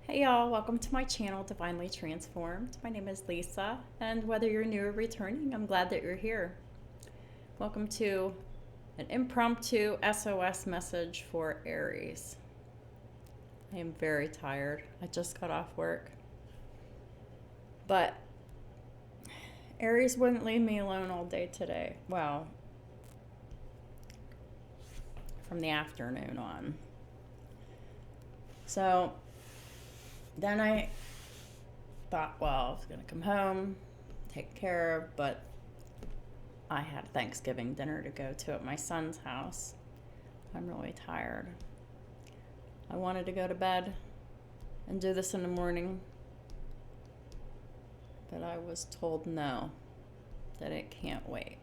Hey y'all, welcome to my channel, Divinely Transformed. My name is Lisa, and whether you're new or returning, I'm glad that you're here. Welcome to an impromptu SOS message for Aries. I am very tired. I just got off work. But Aries wouldn't leave me alone all day today. Well, from the afternoon on. So then I thought, well, I was going to come home, take care of, but I had Thanksgiving dinner to go to at my son's house. I'm really tired. I wanted to go to bed and do this in the morning, but I was told no, that it can't wait.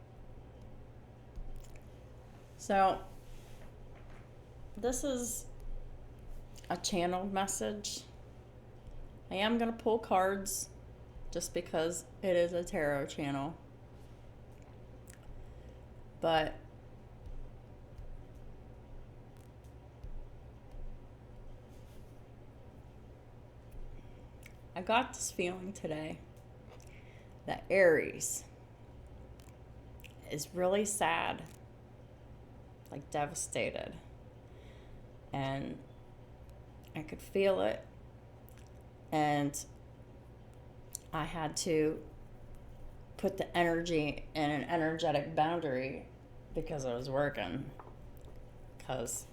So this is a channeled message. I am going to pull cards just because it is a tarot channel. But I got this feeling today that Aries is really sad, like devastated. And I could feel it. And I had to put the energy in an energetic boundary because I was working. Because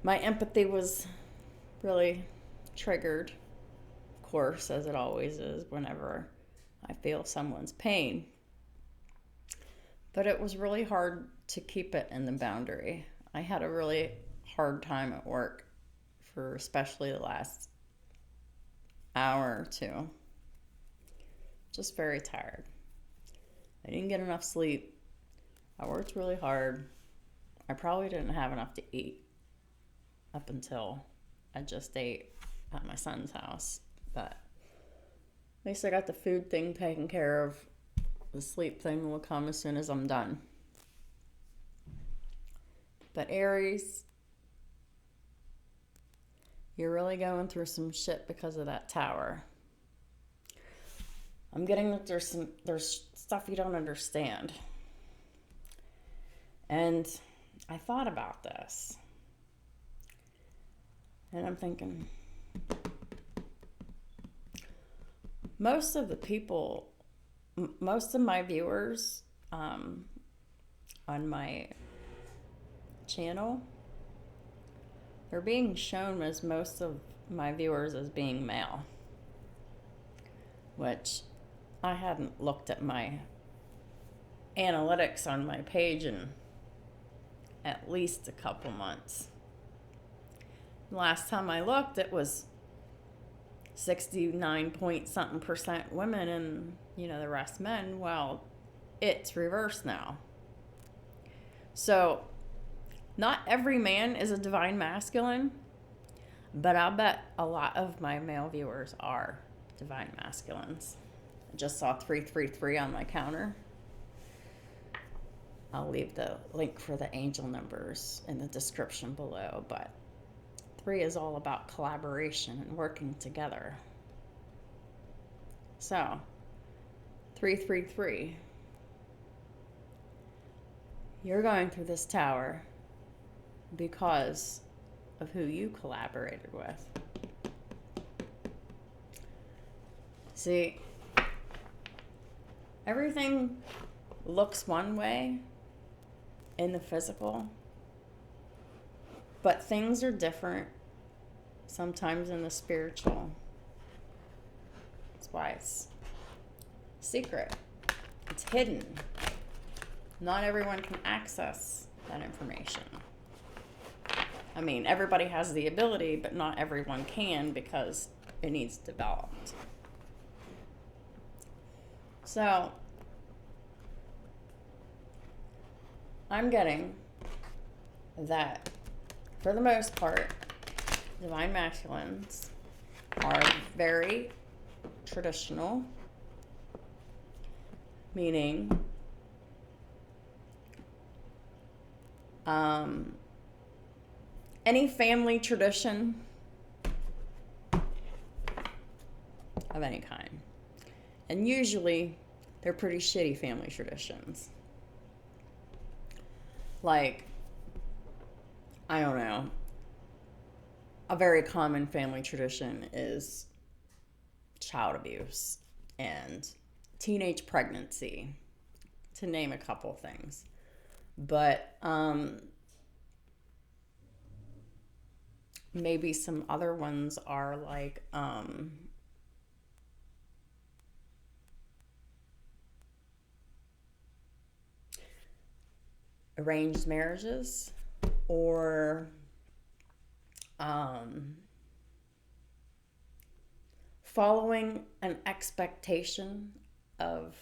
my empathy was really triggered, of course, as it always is whenever I feel someone's pain. But it was really hard to keep it in the boundary. I had a really hard time at work for especially the last hour or two. Just very tired. I didn't get enough sleep. I worked really hard. I probably didn't have enough to eat up until I just ate at my son's house. But at least I got the food thing taken care of. The sleep thing will come as soon as I'm done. But Aries, you're really going through some shit because of that tower. I'm getting that there's stuff you don't understand. And I thought about this. And I'm thinking, most of my viewers on my channel, they're being shown as most of my viewers as being male, which I hadn't looked at my analytics on my page in at least a couple months. Last time I looked, it was 69 point something percent women and, the rest men. Well, it's reversed now. So not every man is a divine masculine, but I'll bet a lot of my male viewers are divine masculines. I just saw 333 on my counter. I'll leave the link for the angel numbers in the description below, but 3 is all about collaboration and working together. So, 333. You're going through this tower because of who you collaborated with. See, everything looks one way in the physical, but things are different sometimes in the spiritual. That's why it's secret. It's hidden. Not everyone can access that information. I mean, everybody has the ability, but not everyone can because it needs developed. So, I'm getting that, for the most part, divine masculines are very traditional, meaning any family tradition of any kind. And usually, they're pretty shitty family traditions. Like, I don't know. A very common family tradition is child abuse and teenage pregnancy, to name a couple things. But maybe some other ones are like arranged marriages, or following an expectation of,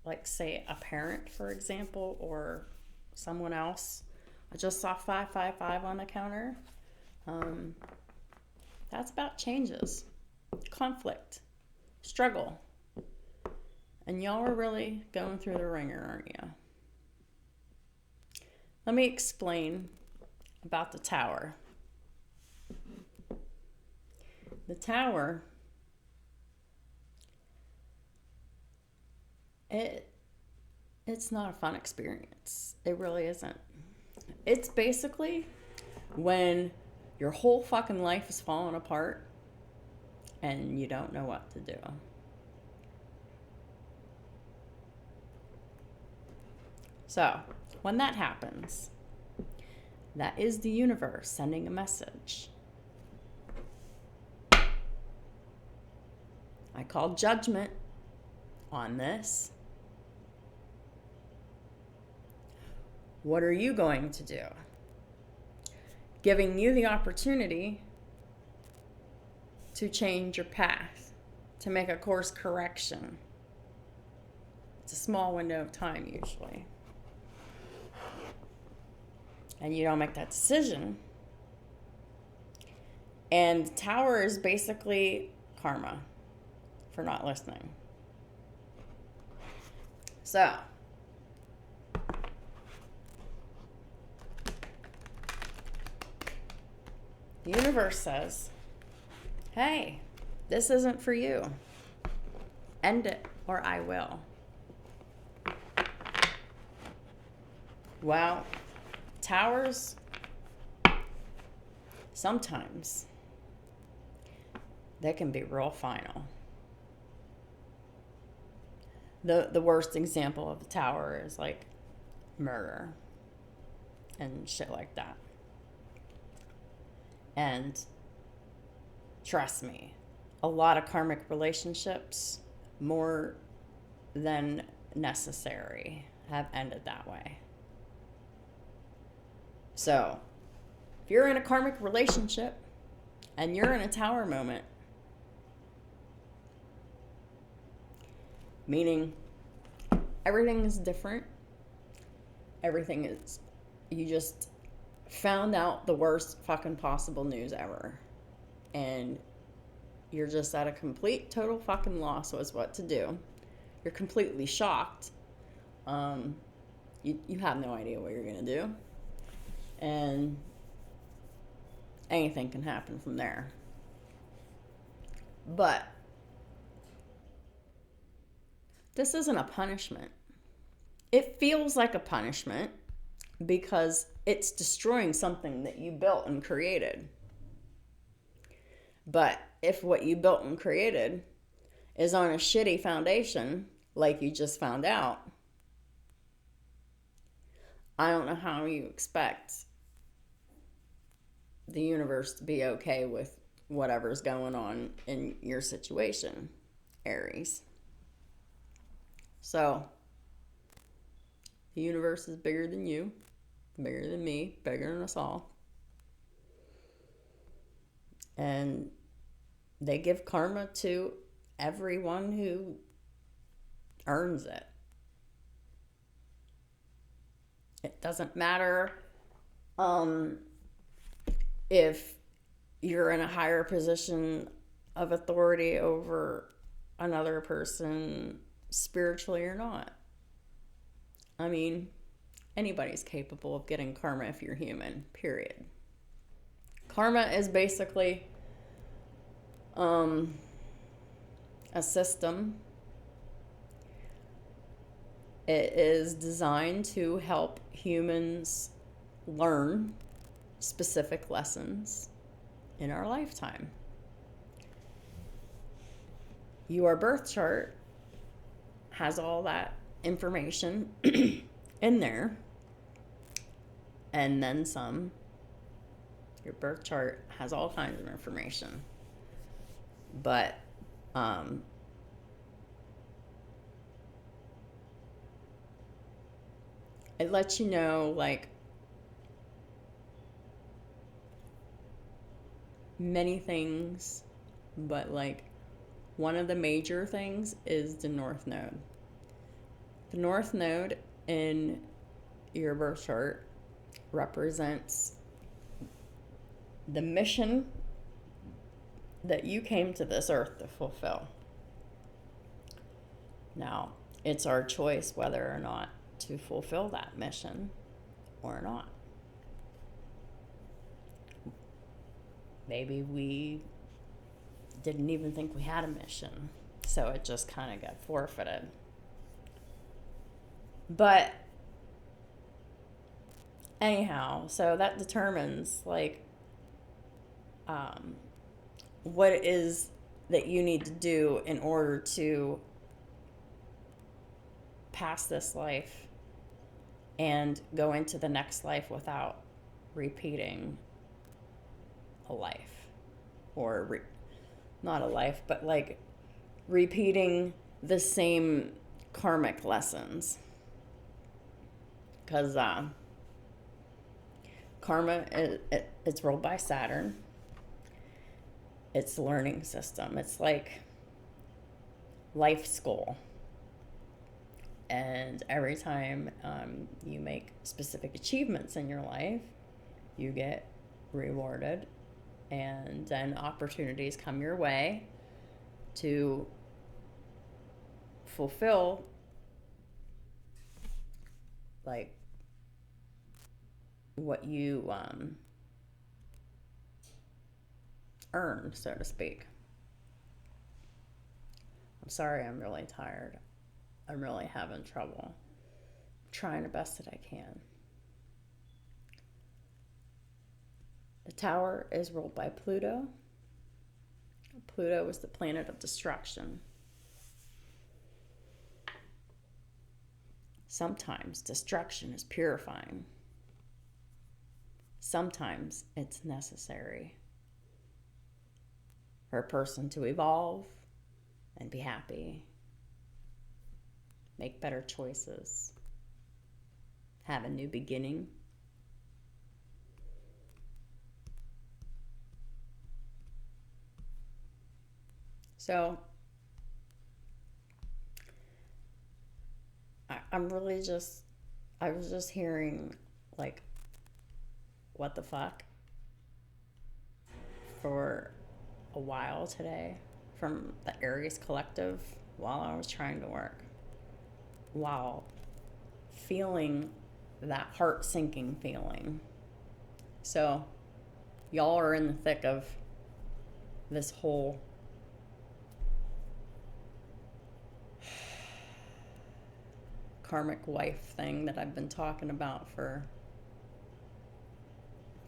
like, say, a parent, for example, or someone else. I just saw 555 on the counter. That's about changes, conflict, struggle. And y'all are really going through the ringer, aren't you? Let me explain about the Tower. The Tower, it's not a fun experience. It really isn't. It's basically when your whole fucking life is falling apart and you don't know what to do. So, when that happens, that is the universe sending a message. I call judgment on this. What are you going to do? Giving you the opportunity to change your path, to make a course correction. It's a small window of time usually. And you don't make that decision. And the Tower is basically karma for not listening. So, the universe says, hey, this isn't for you. End it or I will. Well, Towers, sometimes they can be real final. The worst example of the Tower is like murder and shit like that. And trust me, a lot of karmic relationships, more than necessary, have ended that way. So, if you're in a karmic relationship and you're in a Tower moment, meaning everything is different, everything is, you just found out the worst fucking possible news ever, and you're just at a complete total fucking loss as what to do. You're completely shocked. You have no idea what you're gonna do, and anything can happen from there. But this isn't a punishment. It feels like a punishment because it's destroying something that you built and created. But if what you built and created is on a shitty foundation, like you just found out, I don't know how you expect the universe to be okay with whatever's going on in your situation, Aries. So, the universe is bigger than you, bigger than me, bigger than us all. And they give karma to everyone who earns it. It doesn't matter if you're in a higher position of authority over another person spiritually or not. I mean, anybody's capable of getting karma if you're human, period. Karma is basically a system. It is designed to help humans learn specific lessons in our lifetime. Your birth chart has all that information in there, and then some. Your birth chart has all kinds of information, but it lets you know, like, many things, but like one of the major things is the North Node. The North Node in your birth chart represents the mission that you came to this earth to fulfill. Now, it's our choice whether or not to fulfill that mission or not. Maybe we didn't even think we had a mission, so it just kind of got forfeited. But anyhow, so that determines, like, what it is that you need to do in order to pass this life and go into the next life without repeating a life, or not a life, but like repeating the same karmic lessons. Because karma, it's ruled by Saturn. It's the learning system. It's like life school. And every time you make specific achievements in your life, you get rewarded. And then opportunities come your way to fulfill, like, what you earned, so to speak. I'm sorry, I'm really tired. I'm really having trouble. I'm trying the best that I can. The tower is ruled by Pluto. Pluto is the planet of destruction. Sometimes destruction is purifying. Sometimes it's necessary for a person to evolve and be happy, make better choices, have a new beginning. So I was just hearing, like, what the fuck for a while today from the Aries collective while I was trying to work, while feeling that heart sinking feeling. So y'all are in the thick of this whole karmic wife thing that I've been talking about for,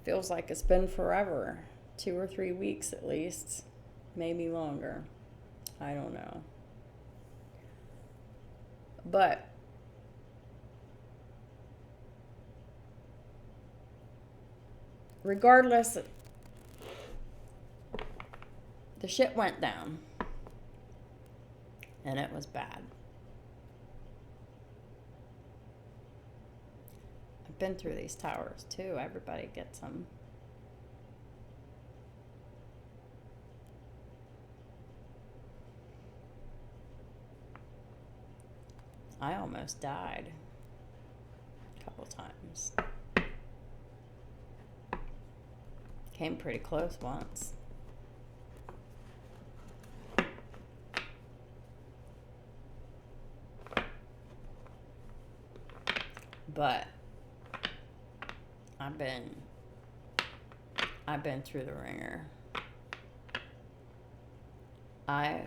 feels like it's been forever, 2 or 3 weeks at least, maybe longer. I don't know. But regardless, the shit went down, and it was bad. I've been through these towers too. Everybody gets them. I almost died a couple times. Came pretty close once. But I've been through the ringer. I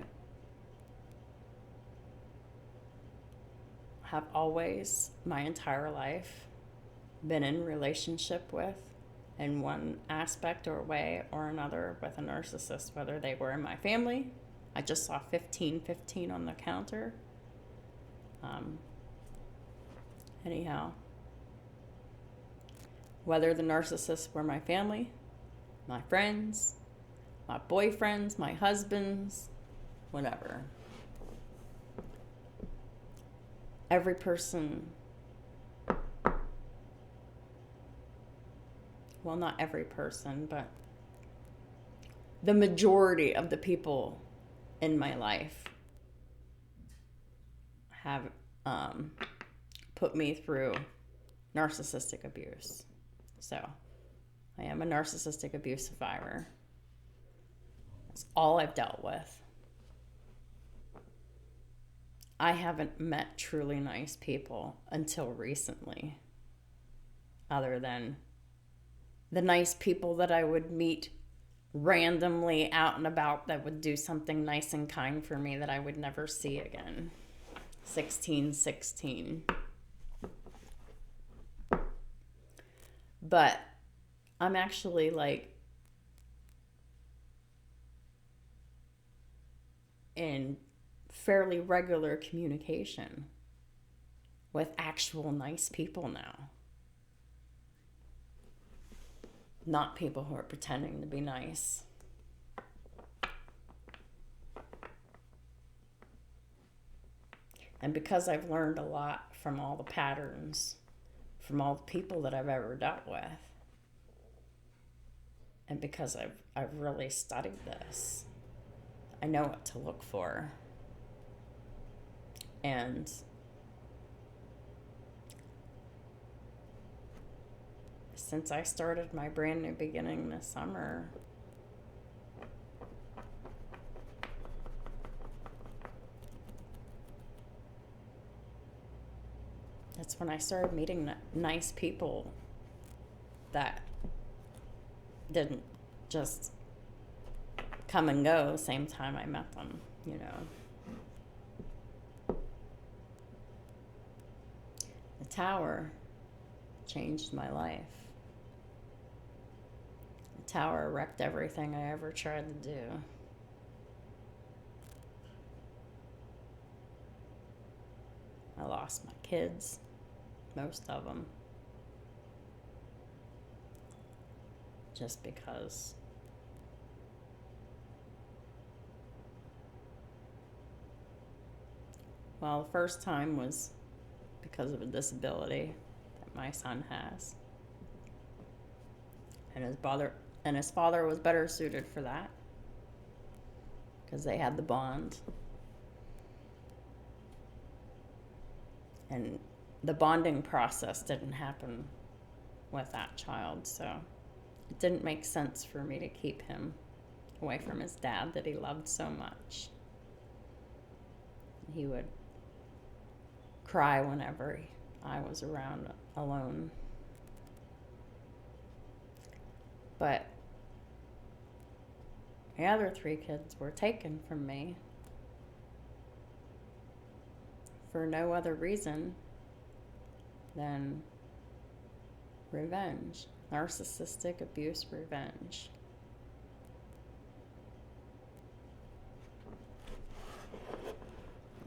have always, my entire life, been in relationship with, in one aspect or way or another, with a narcissist, whether they were in my family. I just saw 1515 on the counter. Anyhow, whether the narcissists were my family, my friends, my boyfriends, my husbands, whatever. Every person, well, not every person, but the majority of the people in my life have put me through narcissistic abuse. So I am a narcissistic abuse survivor. That's all I've dealt with. I haven't met truly nice people until recently, other than the nice people that I would meet randomly out and about that would do something nice and kind for me that I would never see again. 1616. But I'm actually like in fairly regular communication with actual nice people now. Not people who are pretending to be nice. And because I've learned a lot from all the patterns, from all the people that I've ever dealt with, and because I've really studied this, I know what to look for. And since I started my brand new beginning this summer, that's when I started meeting nice people that didn't just come and go the same time I met them, you know. The tower changed my life. The tower wrecked everything I ever tried to do. I lost my kids, most of them, just because well, the first time was because of a disability that my son has. And his father was better suited for that because they had the bond. And the bonding process didn't happen with that child, so it didn't make sense for me to keep him away from his dad that he loved so much. He would cry whenever I was around alone. But the other 3 kids were taken from me for no other reason than revenge. Narcissistic abuse revenge.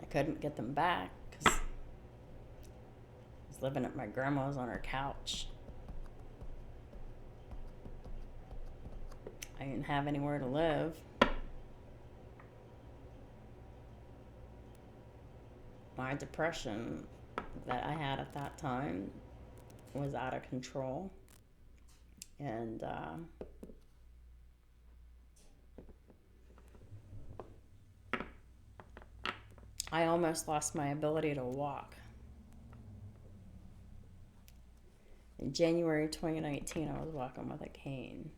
I couldn't get them back because I was living at my grandma's on her couch. I didn't have anywhere to live. My depression that I had at that time was out of control. And I almost lost my ability to walk. In January 2019, I was walking with a cane.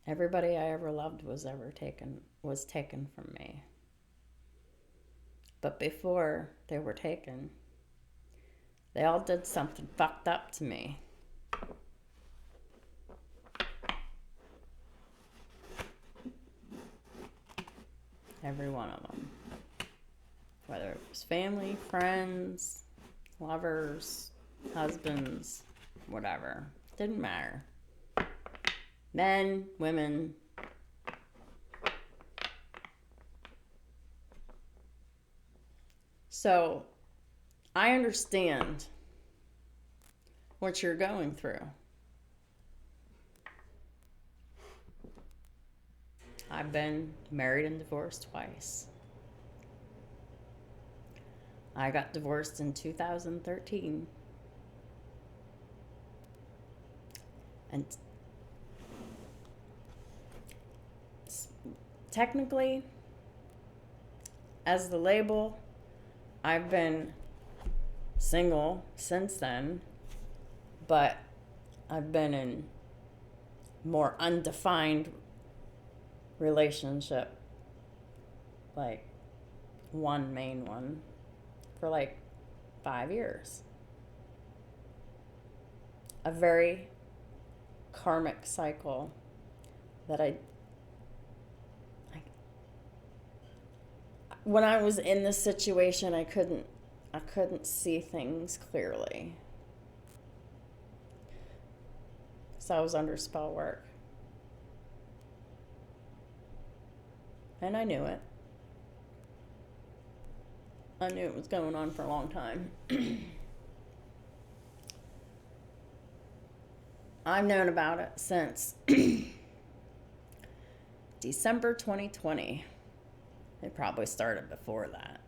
Everybody I ever loved was taken from me. But before they were taken, they all did something fucked up to me. Every one of them. whether it was family, friends, lovers, husbands, whatever. Didn't matter. Men, women. So I understand what you're going through. I've been married and divorced twice. I got divorced in 2013. And technically, as the label, I've been single since then, but I've been in more undefined relationship, like one main one, for like 5 years. A very karmic cycle that when I was in this situation, I couldn't see things clearly. So I was under spell work. And I knew it. I knew it was going on for a long time. I've known about it since December 2020. It probably started before that,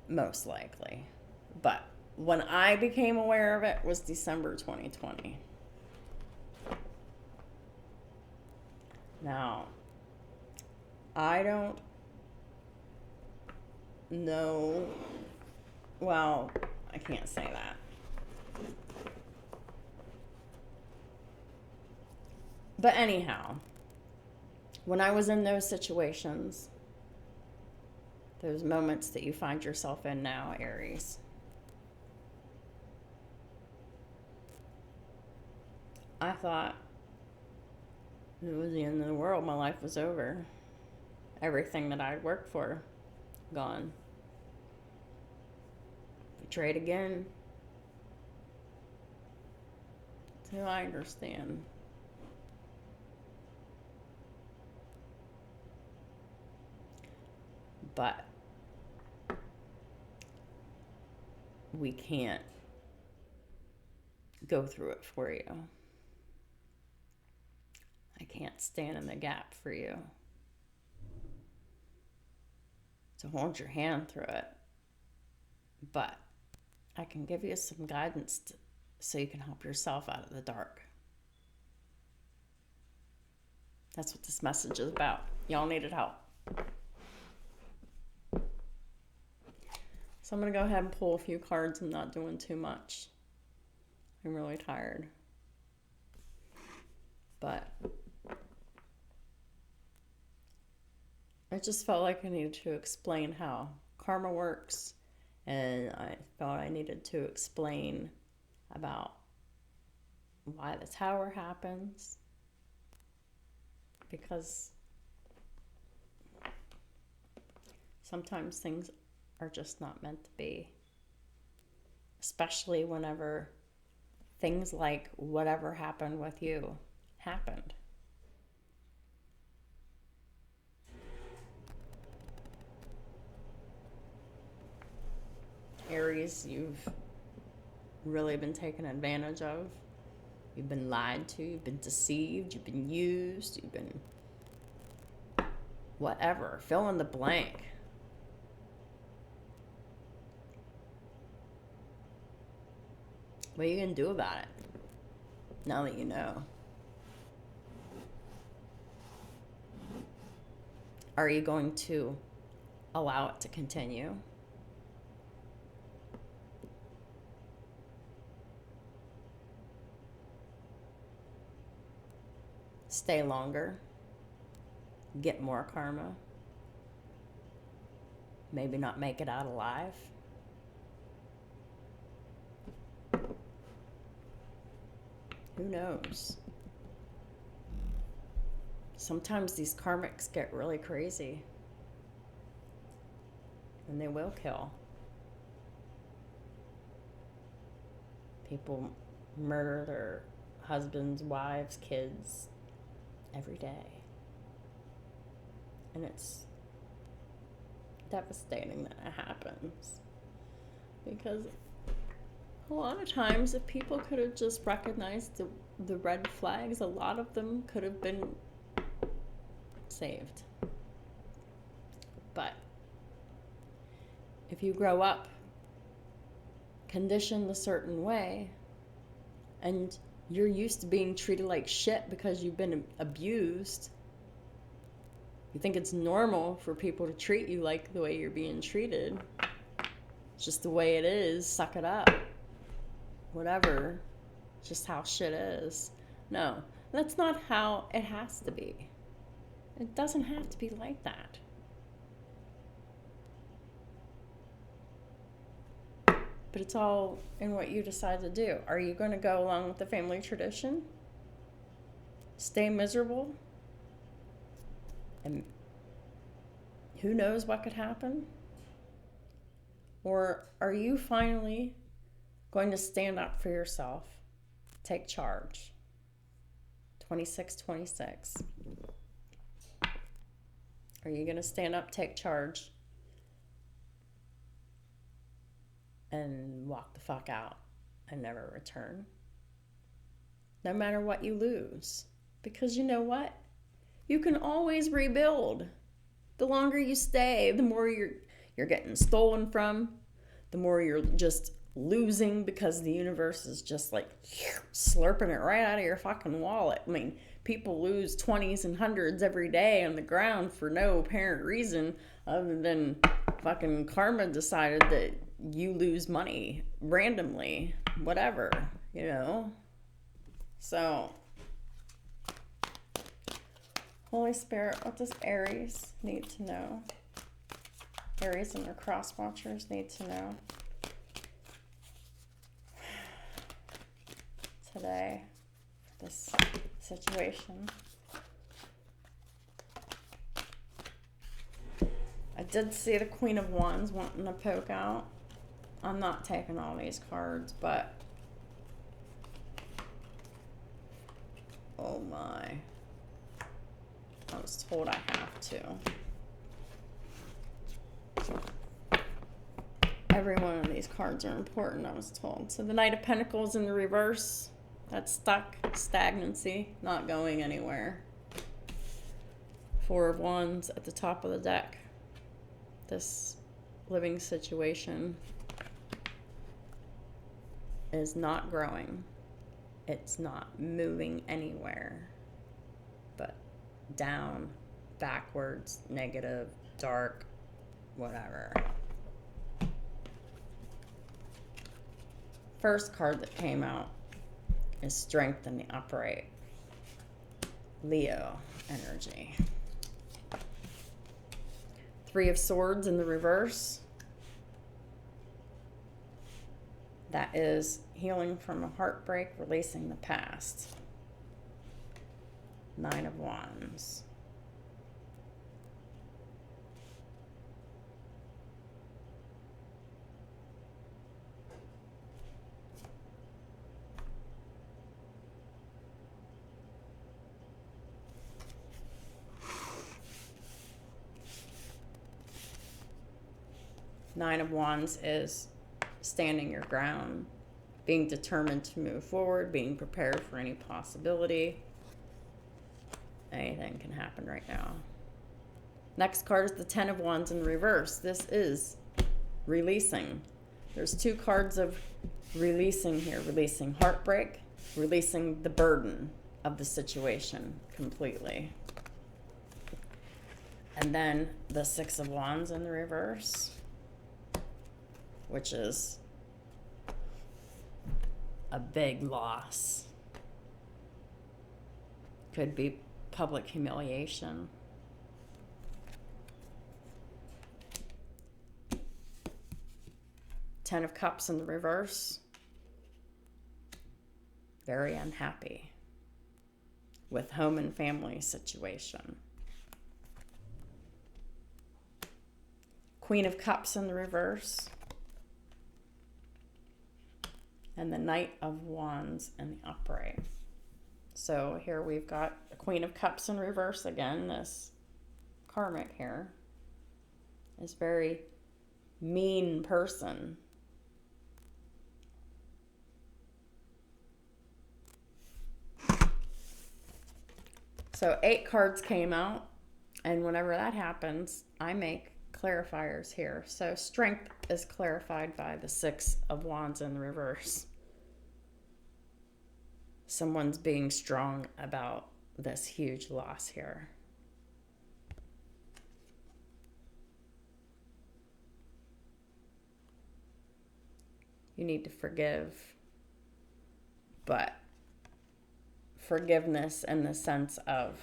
most likely. But when I became aware of it was December 2020. Now, I don't know. Well, I can't say that. But anyhow, when I was in those situations, those moments that you find yourself in now, Aries, I thought it was the end of the world. My life was over. Everything that I'd worked for, gone. Betrayed again. So I understand. But we can't go through it for you. I can't stand in the gap for you to hold your hand through it. But I can give you some guidance so you can help yourself out of the dark. That's what this message is about. Y'all needed help. So I'm going to go ahead and pull a few cards. I'm not doing too much. I'm really tired. But I just felt like I needed to explain how karma works. And I felt I needed to explain about why the tower happens. Because sometimes things are just not meant to be. Especially whenever things like whatever happened with you happened. Aries, you've really been taken advantage of. You've been lied to, you've been deceived, you've been used, you've been whatever. Fill in the blank. What are you going to do about it now that you know? Are you going to allow it to continue? Stay longer? Get more karma? Maybe not make it out alive? Who knows? Sometimes these karmics get really crazy. And they will kill. People murder their husbands, wives, kids every day. And it's devastating that it happens. Because a lot of times, if people could have just recognized the red flags, a lot of them could have been saved. But if you grow up conditioned a certain way and you're used to being treated like shit because you've been abused, you think it's normal for people to treat you like the way you're being treated. It's just the way it is. Suck it up. Whatever. It's just how shit is. No, that's not how it has to be. It doesn't have to be like that. But it's all in what you decide to do. Are you going to go along with the family tradition? Stay miserable? And who knows what could happen? Or are you finally going to stand up for yourself? Take charge. 2626. Are you going to stand up, take charge, and walk the fuck out and never return? No matter what you lose. Because you know what? You can always rebuild. The longer you stay, the more you're getting stolen from, the more you're just losing because the universe is just like slurping it right out of your fucking wallet. I mean, people lose 20s and 100s every day on the ground for no apparent reason other than fucking karma decided that you lose money randomly, whatever, you know? So, Holy Spirit, what does Aries need to know? Aries and their cross watchers need to know today for this situation. I did see the Queen of Wands wanting to poke out. I'm not taking all these cards, but oh my. I was told I have to. Every one of these cards are important, I was told. So the Knight of Pentacles in the reverse, that's stuck, stagnancy, not going anywhere. Four of Wands at the top of the deck. This living situation is not growing. It's not moving anywhere, but down, backwards, negative, dark, whatever. First card that came out is Strength in the Upright. Leo energy. Three of Swords in the reverse. That is healing from a heartbreak, releasing the past. Nine of Wands. Nine of Wands is standing your ground, being determined to move forward, being prepared for any possibility. Anything can happen right now. Next card is the Ten of Wands in reverse. This is releasing. There's two cards of releasing here. Releasing heartbreak, releasing the burden of the situation completely. And then the Six of Wands in the reverse, which is a big loss. Could be public humiliation. Ten of Cups in the reverse. Very unhappy with home and family situation. Queen of Cups in the reverse. and the Knight of Wands in the upright. So here we've got the Queen of Cups in reverse again. This Karmic here is very mean person. So 8 cards came out, and whenever that happens, I make clarifiers here. So strength is clarified by the 6 of Wands in reverse. Someone's being strong about this huge loss here. You need to forgive, but forgiveness in the sense of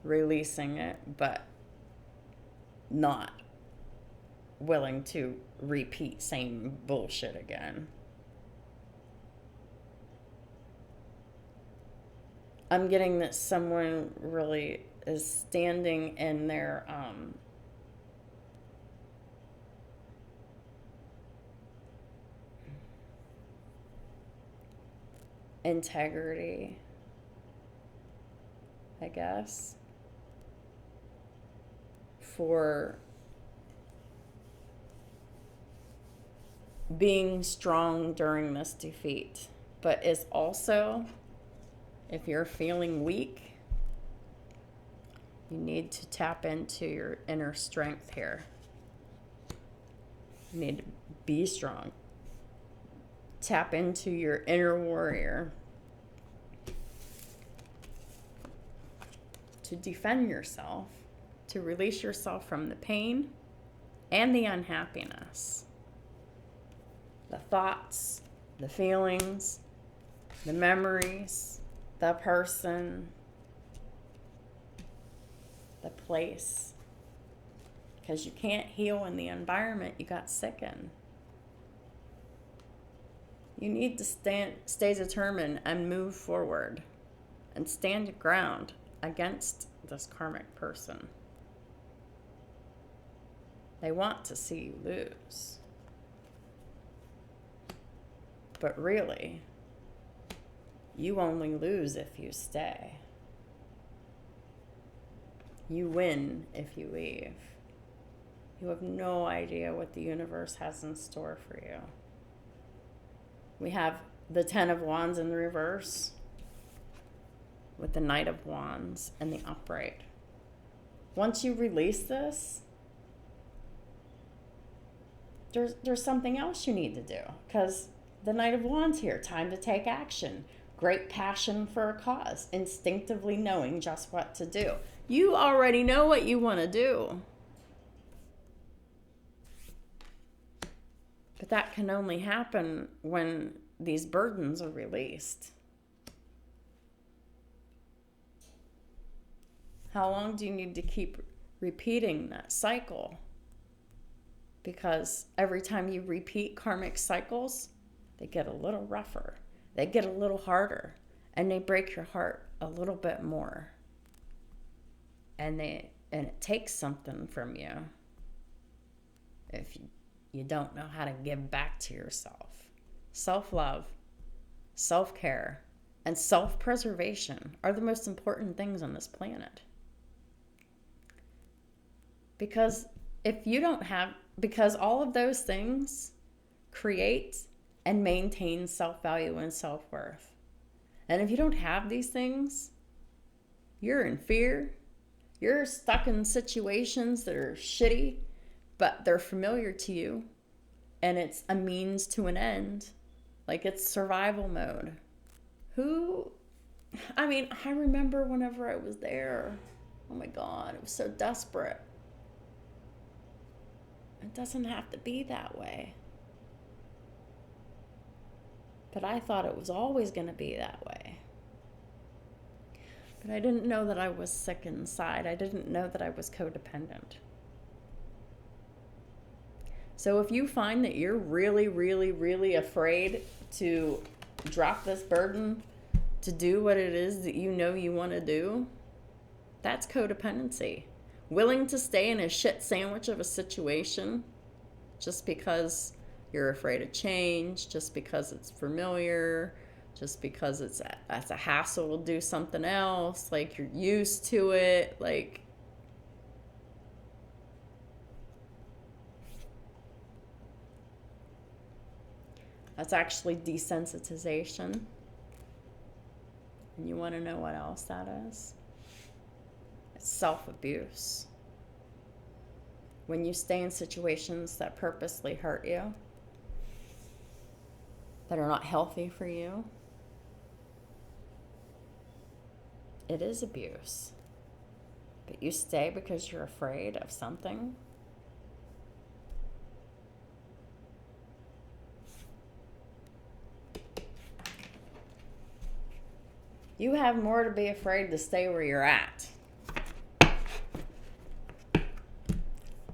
releasing it, but not willing to repeat same bullshit again. I'm getting that someone really is standing in their integrity, I guess, for being strong during this defeat, but is also, if you're feeling weak, you need to tap into your inner strength here. You need to be strong. Tap into your inner warrior to defend yourself, to release yourself from the pain and the unhappiness, the thoughts, the feelings, the memories, the person, the place. Because you can't heal in the environment you got sick in. You need to stay determined and move forward and stand your ground against this karmic person. They want to see you lose. But really, you only lose if you stay. You win if you leave. You have no idea what the universe has in store for you. We have the 10 of Wands in the reverse with the Knight of Wands in the upright. Once you release this, there's something else you need to do, because the Knight of Wands here, time to take action. Great passion for a cause, instinctively knowing just what to do. You already know what you want to do. But that can only happen when these burdens are released. How long do you need to keep repeating that cycle? Because every time you repeat karmic cycles, they get a little rougher. They get a little harder. And they break your heart a little bit more. And it takes something from you if you don't know how to give back to yourself. Self-love, self-care, and self-preservation are the most important things on this planet. Because because all of those things create and maintain self-value and self-worth. And if you don't have these things, you're in fear. You're stuck in situations that are shitty, but they're familiar to you, and it's a means to an end. Like, it's survival mode. I remember whenever I was there, oh my God, it was so desperate. It doesn't have to be that way. But I thought it was always going to be that way. But I didn't know that I was sick inside. I didn't know that I was codependent. So if you find that you're really, really, really afraid to drop this burden, to do what it is that you know you want to do, that's codependency. Willing to stay in a shit sandwich of a situation just because You're afraid of change just because it's familiar, just because it's a hassle to do something else. Like, you're used to it. Like, that's actually desensitization. And you want to know what else that is? It's self-abuse. When you stay in situations that purposely hurt you, that are not healthy for you, it is abuse. But you stay because you're afraid of something. You have more to be afraid to stay where you're at.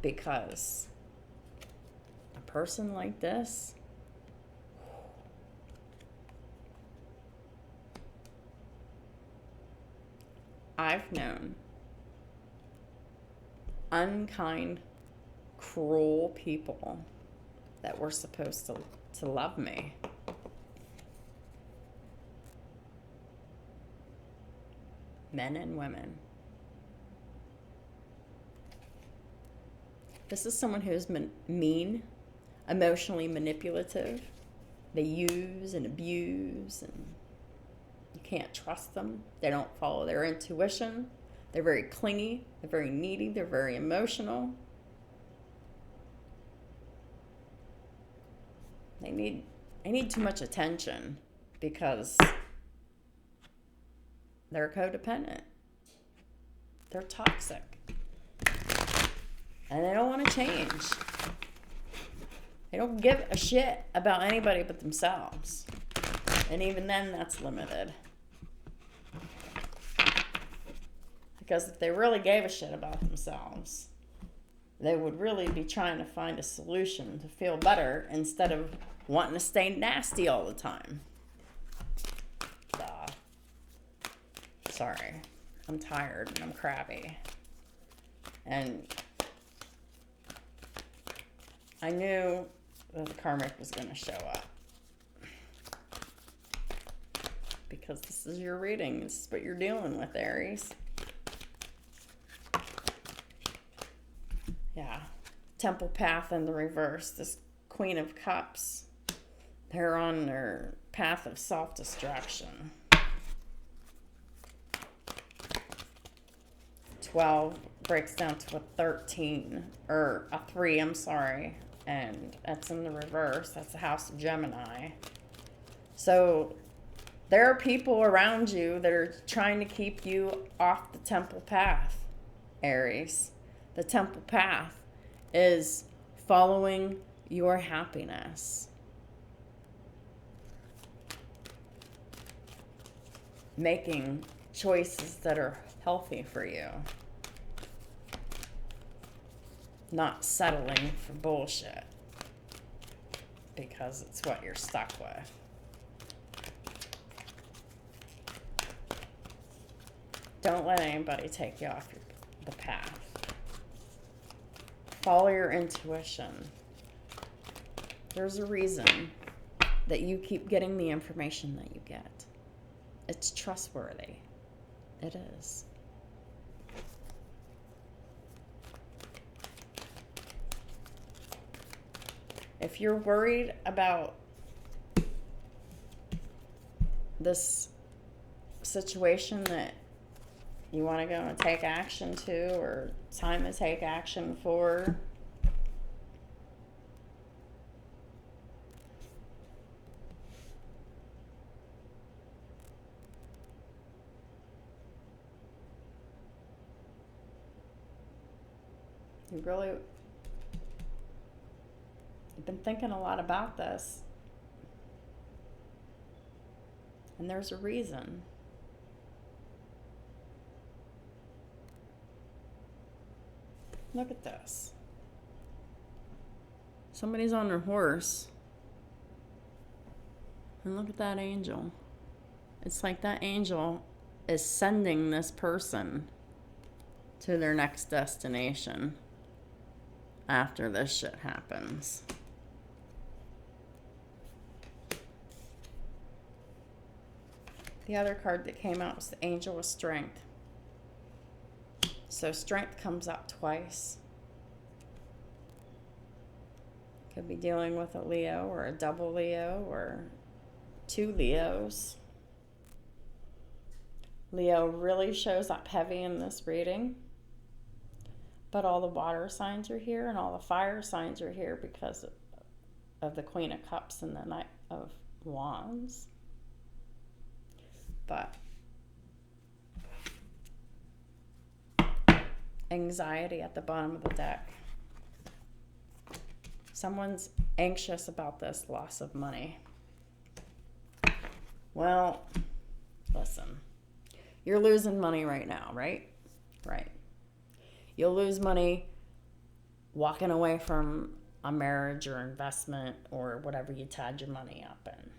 Because a person like this, I've known unkind, cruel people that were supposed to love me. Men and women. This is someone who's mean, emotionally manipulative. They use and abuse, and you can't trust them. They don't follow their intuition. They're very clingy. They're very needy. They're very emotional. They need too much attention because they're codependent. They're toxic. And they don't want to change. They don't give a shit about anybody but themselves. And even then, that's limited. Because if they really gave a shit about themselves, they would really be trying to find a solution to feel better instead of wanting to stay nasty all the time. Sorry. I'm tired and I'm crabby. And I knew that the Karmic was going to show up. Because this is your reading. This is what you're dealing with, Aries. Yeah. Temple path in the reverse. This Queen of Cups. They're on their path of self-destruction. 12 breaks down to a 13. Or a 3, I'm sorry. And that's in the reverse. That's the house of Gemini. So there are people around you that are trying to keep you off the temple path, Aries. The temple path is following your happiness. Making choices that are healthy for you. Not settling for bullshit. Because it's what you're stuck with. Don't let anybody take you off the path. Follow your intuition. There's a reason that you keep getting the information that you get. It's trustworthy. It is. If you're worried about this situation that you want to go and take action to, or time to take action for, you've been thinking a lot about this. And there's a reason. Look at this. Somebody's on their horse. And look at that angel. It's like that angel is sending this person to their next destination after this shit happens. The other card that came out was the Angel of Strength. So strength comes out twice. Could be dealing with a Leo or a double Leo or two Leos. Leo really shows up heavy in this reading. But all the water signs are here and all the fire signs are here because of the Queen of Cups and the Knight of Wands. But anxiety at the bottom of the deck. Someone's anxious about this loss of money. Well, listen. You're losing money right now, right? Right. You'll lose money walking away from a marriage or investment or whatever you tied your money up in.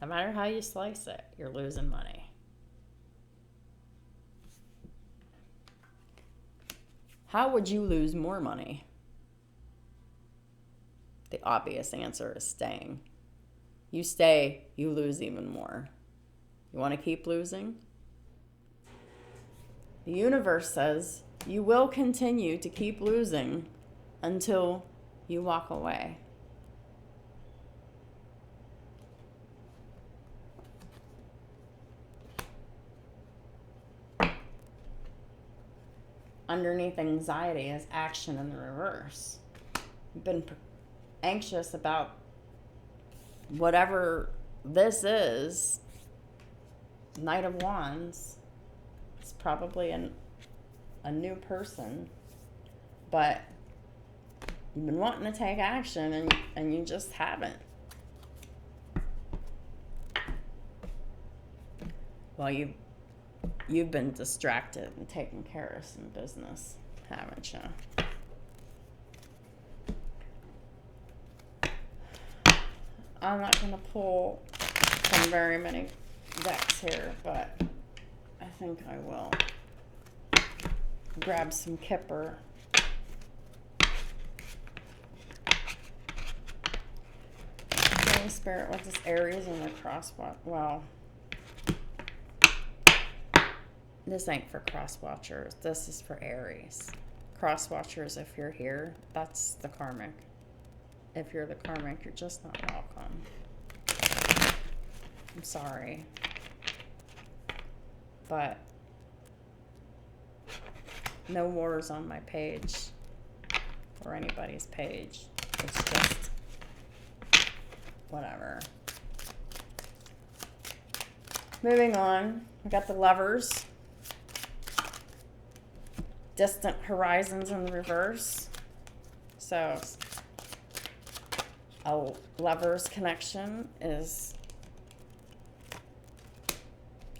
No matter how you slice it, you're losing money. How would you lose more money? The obvious answer is staying. You stay, you lose even more. You want to keep losing? The universe says you will continue to keep losing until you walk away. Underneath anxiety is action in the reverse. You've been anxious about whatever this is. Knight of Wands. It's probably a new person, but you've been wanting to take action and you just haven't. Well, you've been distracted and taking care of some business, haven't you? I'm not going to pull from very many decks here, but I think I will grab some Kipper. Holy Spirit, what's this Aries and the crosswatch? Well, this ain't for crosswatchers. This is for Aries. Crosswatchers, if you're here, that's the Karmic. If you're the Karmic, you're just not welcome. I'm sorry. But no wars on my page or anybody's page. It's just whatever. Moving on, we got the Lovers. Distant horizons in the reverse. So a lover's connection is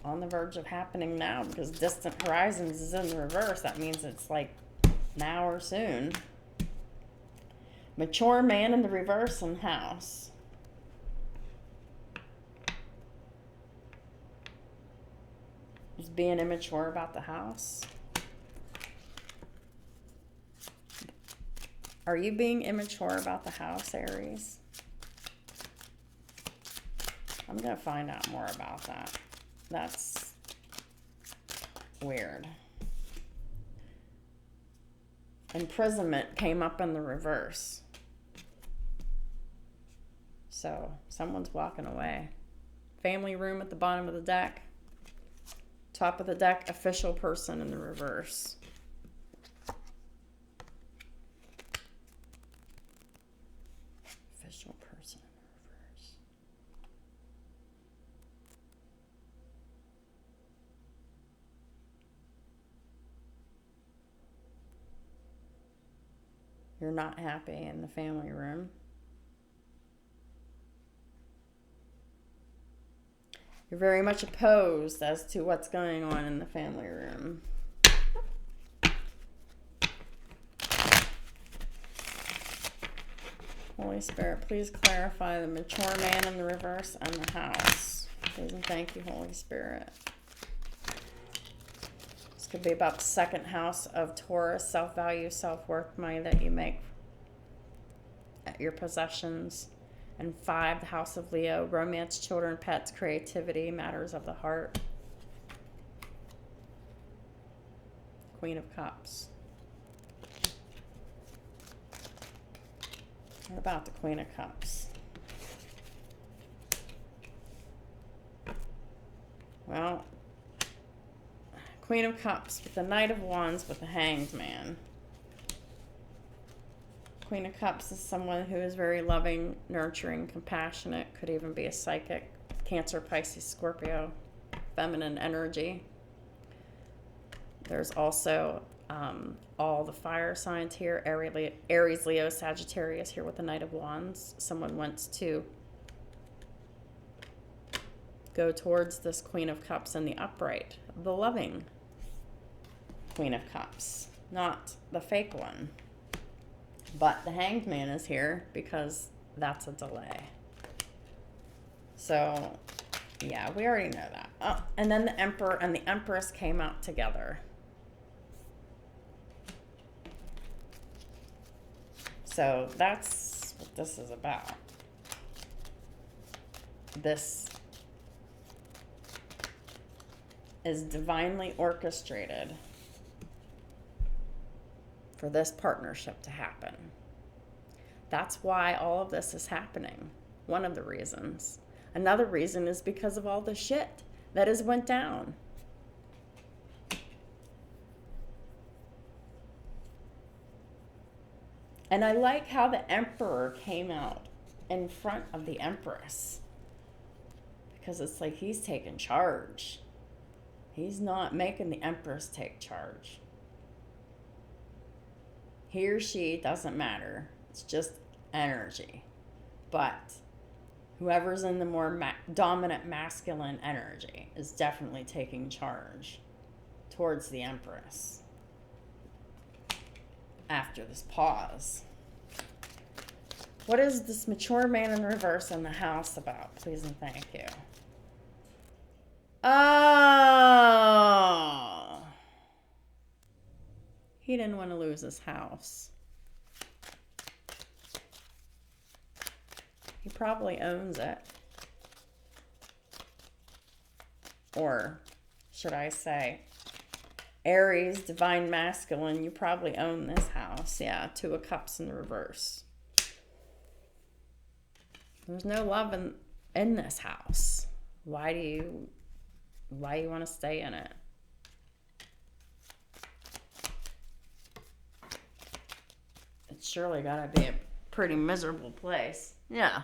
on the verge of happening now because distant horizons is in the reverse. That means it's like now or soon. Mature man in the reverse in house. Is being immature about the house. Are you being immature about the house, Aries? I'm going to find out more about that. That's weird. Imprisonment came up in the reverse. So someone's walking away. Family room at the bottom of the deck. Top of the deck, official person in the reverse. Official person in the reverse. You're not happy in the family room. You're very much opposed as to what's going on in the family room. Holy Spirit, please clarify the mature man in the reverse and the house. Please and thank you, Holy Spirit. This could be about the second house of Taurus, self-value, self-worth, money that you make at your possessions, And 5, the House of Leo, romance, children, pets, creativity, matters of the heart. Queen of Cups. What about the Queen of Cups? Well, Queen of Cups with the Knight of Wands with the Hanged Man. Queen of Cups is someone who is very loving, nurturing, compassionate, could even be a psychic. Cancer, Pisces, Scorpio, feminine energy. There's also all the fire signs here. Aries, Leo, Sagittarius here with the Knight of Wands. Someone wants to go towards this Queen of Cups in the upright. The loving Queen of Cups, not the fake one. But the Hanged Man is here because that's a delay. So, yeah, we already know that. Oh, and then the Emperor and the Empress came out together. So that's what this is about. This is divinely orchestrated for this partnership to happen. That's why all of this is happening. One of the reasons. Another reason is because of all the shit that has went down. And I like how the Emperor came out in front of the Empress. Because it's like he's taking charge. He's not making the Empress take charge. He or she, doesn't matter. It's just energy. But whoever's in the more dominant masculine energy is definitely taking charge towards the Empress. After this pause. What is this mature man in reverse in the house about? Please and thank you. Oh. He didn't want to lose his house. He probably owns it. Or should I say, Aries, divine masculine, you probably own this house. Yeah, 2 of Cups in the reverse. There's no love in this house. Why do you want to stay in it? It's surely got to be a pretty miserable place. Yeah.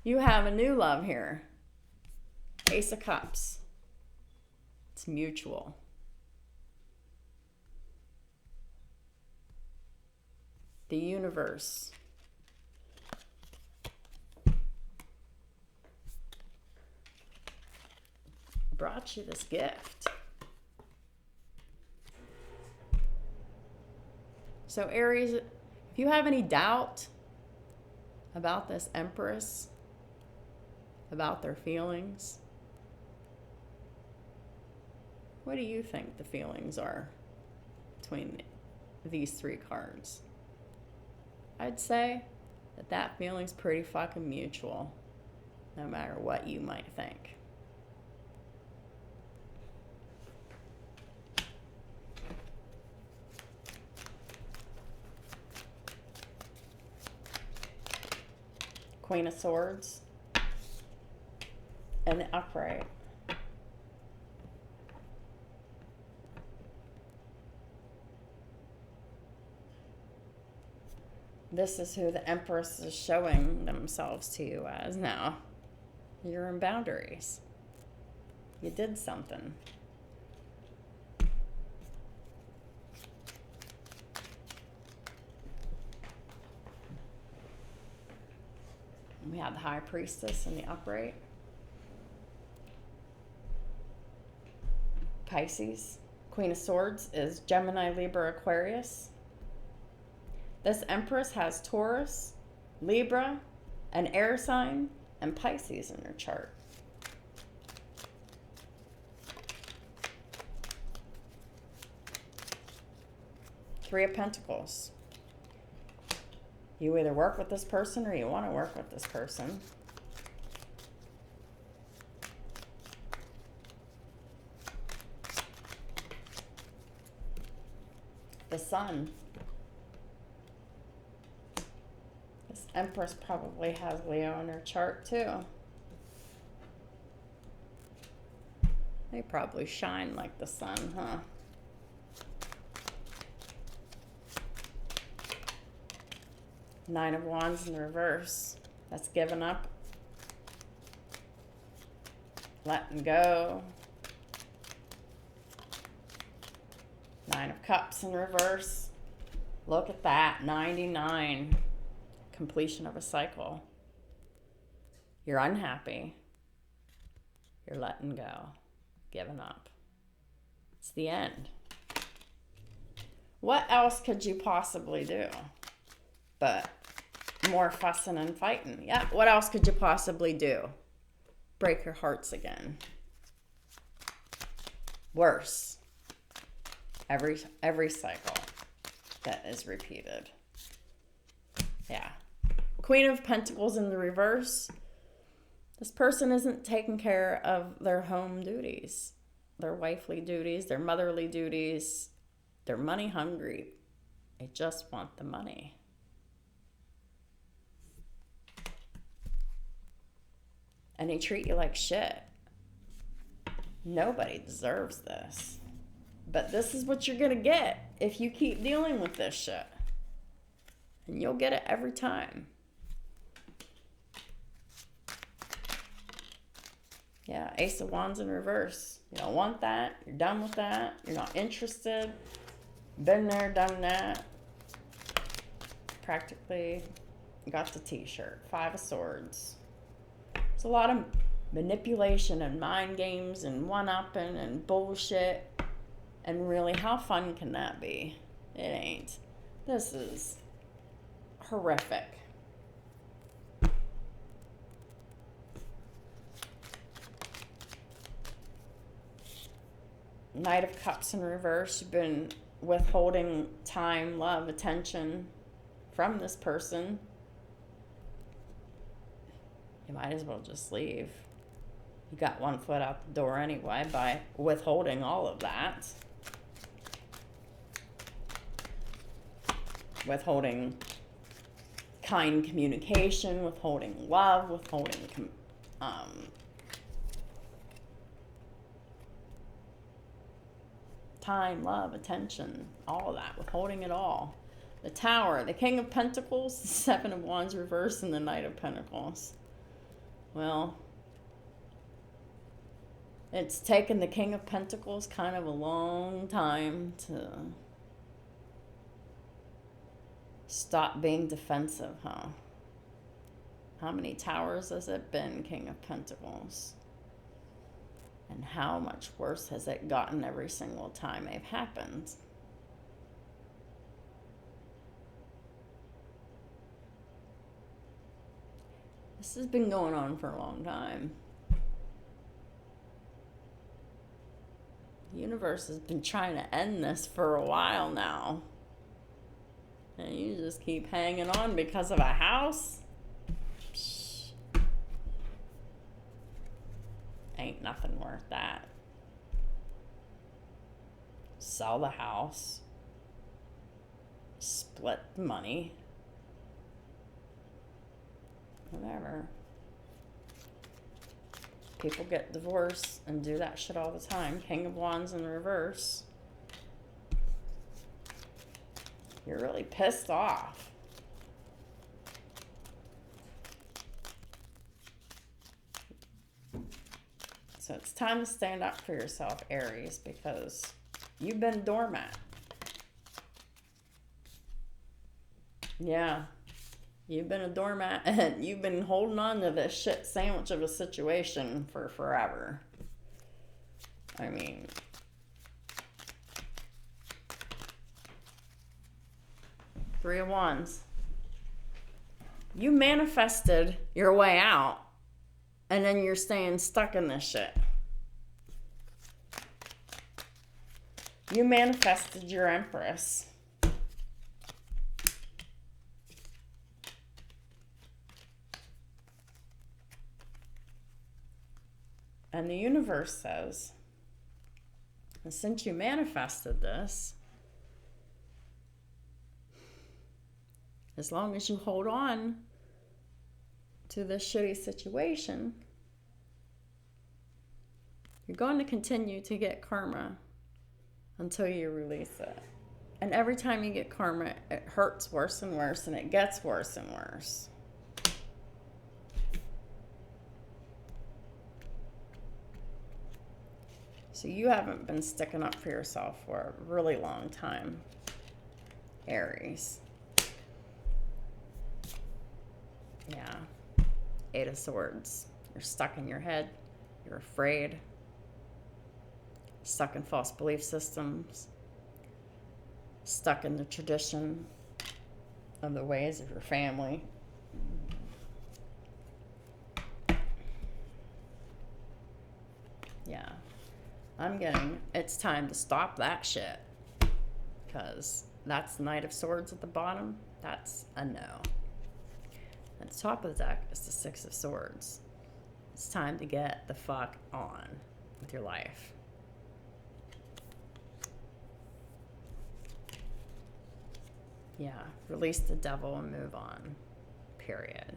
You have a new love here. Ace of Cups. It's mutual. The universe. Brought you this gift. So Aries, if you have any doubt about this Empress, about their feelings, what do you think the feelings are between these 3 cards? I'd say that feeling's pretty fucking mutual, no matter what you might think. Queen of Swords and the upright. This is who the Empress is showing themselves to you as now. You're in boundaries. You did something. We have the High Priestess in the upright. Pisces. Queen of Swords is Gemini, Libra, Aquarius. This Empress has Taurus, Libra, an air sign, and Pisces in her chart. Three of Pentacles. You either work with this person or you want to work with this person. The Sun. This Empress probably has Leo in her chart too. They probably shine like the sun, huh? Nine of Wands in reverse. That's giving up. Letting go. Nine of Cups in reverse. Look at that. 99. Completion of a cycle. You're unhappy. You're letting go. Giving up. It's the end. What else could you possibly do but more fussing and fighting? Yeah, what else could you possibly do? Break your hearts again. Worse. Every cycle that is repeated. Yeah. Queen of Pentacles in the reverse. This person isn't taking care of their home duties, their wifely duties, their motherly duties. They're money hungry. They just want the money. And they treat you like shit. Nobody deserves this. But this is what you're going to get if you keep dealing with this shit. And you'll get it every time. Yeah, Ace of Wands in reverse. You don't want that. You're done with that. You're not interested. Been there, done that. Practically got the t-shirt. Five of Swords. It's a lot of manipulation and mind games and one-upping and bullshit. And really, how fun can that be? It ain't. This is horrific. Knight of Cups in reverse. You've been withholding time, love, attention from this person. You might as well just leave. You got one foot out the door anyway by withholding all of that. Withholding kind communication, withholding love, withholding time, love, attention, all of that, withholding it all. The Tower, the King of Pentacles, the Seven of Wands reverse, and the Knight of Pentacles. Well, it's taken the King of Pentacles kind of a long time to stop being defensive, huh? How many towers has it been, King of Pentacles? And how much worse has it gotten every single time they've happened? This has been going on for a long time. The universe has been trying to end this for a while now. And you just keep hanging on because of a house? Psh. Ain't nothing worth that. Sell the house. Split the money. Whatever. People get divorced and do that shit all the time. King of Wands in reverse. You're really pissed off. So it's time to stand up for yourself, Aries, because you've been doormat. Yeah. You've been a doormat and you've been holding on to this shit sandwich of a situation for forever. I mean, Three of Wands. You manifested your way out and then you're staying stuck in this shit. You manifested your Empress. And the universe says, and since you manifested this, as long as you hold on to this shitty situation, you're going to continue to get karma until you release it. And every time you get karma, it hurts worse and worse, and it gets worse and worse. So you haven't been sticking up for yourself for a really long time, Aries. Yeah. 8 of Swords. You're stuck in your head. You're afraid. Stuck in false belief systems. Stuck in the tradition of the ways of your family. Yeah. I'm getting, it's time to stop that shit. Because that's the Knight of Swords at the bottom. That's a no. At the top of the deck is the 6 of Swords. It's time to get the fuck on with your life. Yeah, release the devil and move on. Period.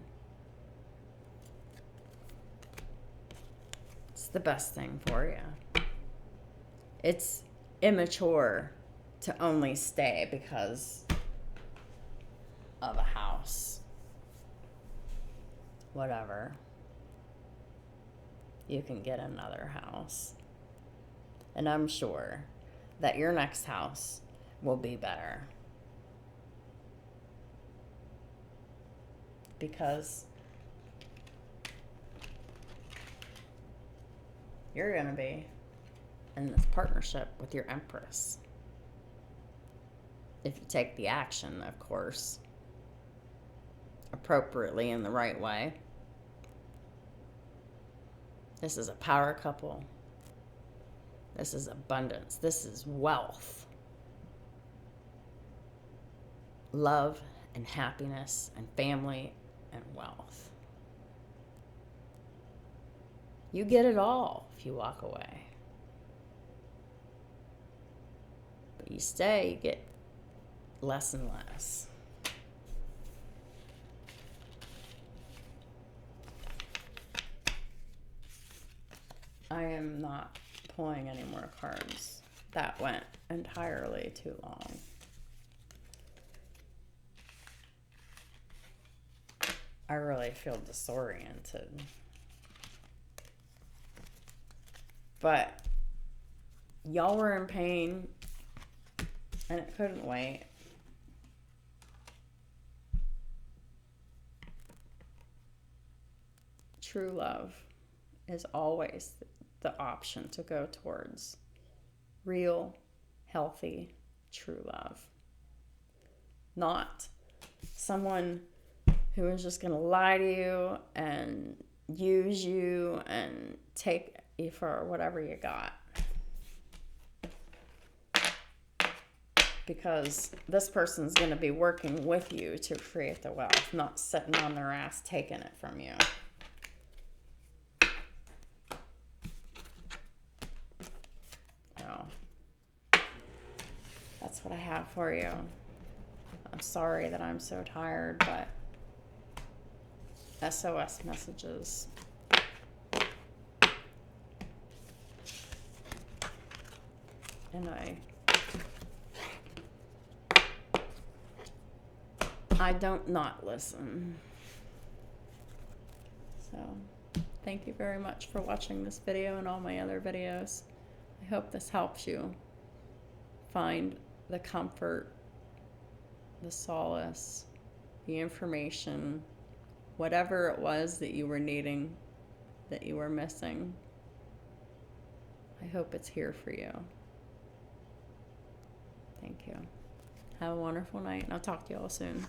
It's the best thing for you. It's immature to only stay because of a house. Whatever. You can get another house. And I'm sure that your next house will be better. Because you're going to be in this partnership with your Empress. If you take the action, of course, appropriately in the right way. This is a power couple. This is abundance. This is wealth. Love and happiness and family and wealth. You get it all if you walk away. But you stay, you get less and less. I am not pulling any more cards. That went entirely too long. I really feel disoriented. But y'all were in pain and it couldn't wait. True love is always the option to go towards. Real, healthy, true love. Not someone who is just going to lie to you and use you and take you for whatever you got. Because this person's going to be working with you to create the wealth, not sitting on their ass taking it from you. So, that's what I have for you. I'm sorry that I'm so tired, but SOS messages. And I don't not listen. So, thank you very much for watching this video and all my other videos. I hope this helps you find the comfort, the solace, the information, whatever it was that you were needing, that you were missing. I hope it's here for you. Thank you. Have a wonderful night, and I'll talk to you all soon.